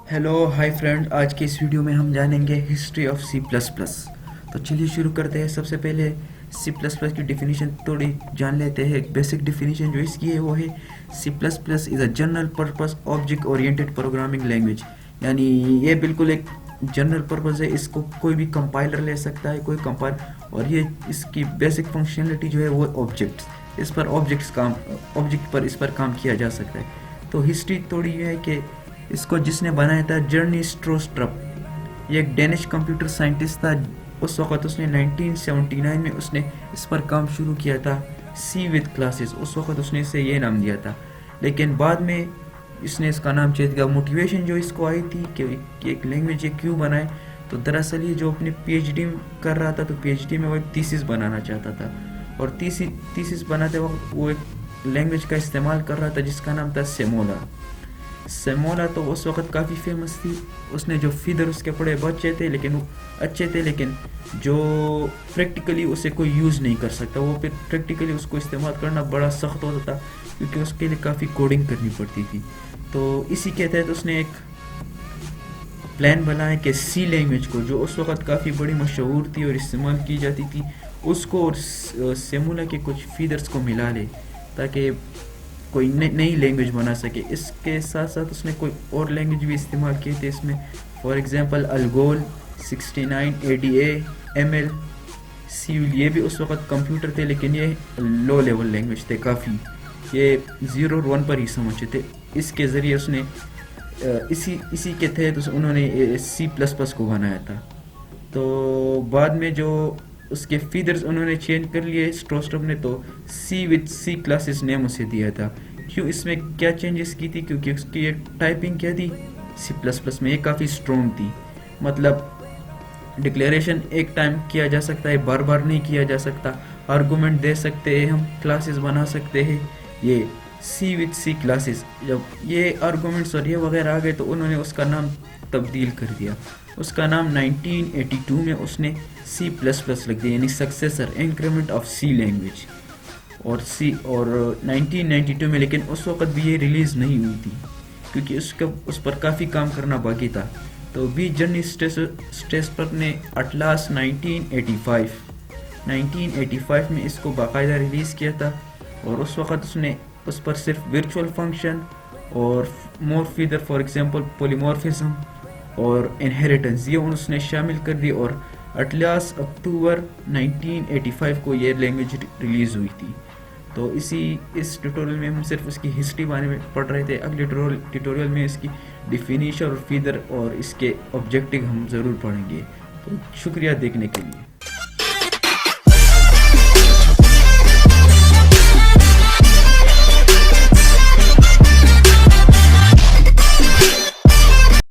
Hello hi friend, आज के इस वीडियो में हम जानेंगे history of C plus plus. तो चलिए शुरू करते हैं। सबसे पहले सी प्लस प्लस की डिफिनीशन थोड़ी जान लेते हैं। एक बेसिक डिफिनीशन जो इसकी है वो है C plus plus is a general purpose object oriented programming language. यानी ये बिल्कुल एक जनरल पर्पस है, इसको कोई भी कंपाइलर ले सकता है, कोई कंपाइल। और ये इसकी बेसिक फंक्शनलिटी जो है वो ऑब्जेक्ट्स, इस पर ऑब्जेक्ट पर इस पर काम किया जा सकता है। तो हिस्ट्री थोड़ी ये है कि इसको जिसने बनाया था जर्नी स्ट्रोस्ट्रप, ये एक डेनिश कंप्यूटर साइंटिस्ट था। उस वक़्त उसने 1979 में उसने इस पर काम शुरू किया था, सी विद क्लासेस। उस वक़्त उसने इसे ये नाम दिया था, लेकिन बाद में इसने इसका नाम चेंज किया। मोटिवेशन जो इसको आई थी कि एक लैंग्वेज ये क्यों बनाए, तो दरअसल ये जो अपने पीएचडी कर रहा था, तो पीएचडी में वो एक थीसिस बनाना चाहता था। और थीसिस बनाते वक्त वो एक लैंग्वेज का इस्तेमाल कर रहा था जिसका नाम था सेमोला। तो उस वक़्त काफ़ी फेमस थी। उसने जो फीदर उसके पढ़े बहुत अच्छे थे, लेकिन जो प्रैक्टिकली उसे कोई यूज़ नहीं कर सकता, वो फिर प्रैक्टिकली उसको इस्तेमाल करना बड़ा सख्त होता था, क्योंकि उसके लिए काफ़ी कोडिंग करनी पड़ती थी। तो इसी के तहत उसने एक प्लान बनाया कि सी लैंग्वेज को, जो उस वक़्त काफ़ी बड़ी मशहूर थी और इस्तेमाल की जाती थी, उसको और सेमोला के कुछ फीदर्स को मिला ले, ताकि कोई नई लैंग्वेज बना सके। इसके साथ साथ उसने कोई और लैंग्वेज भी इस्तेमाल किए थे इसमें। For example Algol, 69, ADA, ML, seal, ये भी उस वक़्त कंप्यूटर थे, लेकिन ये लो लेवल लैंग्वेज थे काफ़ी, ये 0 और 1 पर ही समझते थे। इसके ज़रिए उसने इसी के तहत उन्होंने सी प्लस प्लस को बनाया था। तो बाद में जो उसके फीदर्स उन्होंने चेंज कर लिए स्ट्रोस्ट्रप ने, तो सी विद सी क्लासेस नेम उसे दिया था। क्यों, इसमें क्या चेंजेस की थी? क्योंकि उसकी एक टाइपिंग क्या थी सी प्लस प्लस में, ये काफ़ी स्ट्रॉन्ग थी। मतलब डिक्लेरेशन एक टाइम किया जा सकता है, बार बार नहीं किया जा सकता। आर्गूमेंट दे सकते हैं हम, क्लासेस बना सकते हैं। ये सी विद सी क्लासेस, जब ये आर्गूमेंट्स और ये वगैरह आ गए तो उन्होंने उसका नाम तब्दील कर दिया। उसका नाम 1982 में उसने सी प्लस प्लस रख दिया, यानी successor increment of C language. और 1992 में, लेकिन उस वक़्त भी ये रिलीज़ नहीं हुई थी, क्योंकि उस पर काफ़ी काम करना बाकी था। तो बी जर्नी स्ट्रेसपर ने एट लास्ट 1985 में इसको बाकायदा रिलीज़ किया था। और उस वक़्त उसने उस पर सिर्फ वर्चुअल फंक्शन और मोर फीदर, फॉर एग्जांपल पॉलीमॉर्फिज्म और इनहेरिटेंस, ये उसने शामिल कर दी। और एट लास्ट अक्टूबर 1985 को ये लैंग्वेज रिलीज़ हुई थी। तो इस ट्यूटोरियल में हम सिर्फ इसकी हिस्ट्री बारे में पढ़ रहे थे। अगले ट्यूटोरियल में इसकी डिफिनीशन और फीदर और इसके ऑब्जेक्टिव हम ज़रूर पढ़ेंगे। तो शुक्रिया देखने के लिए।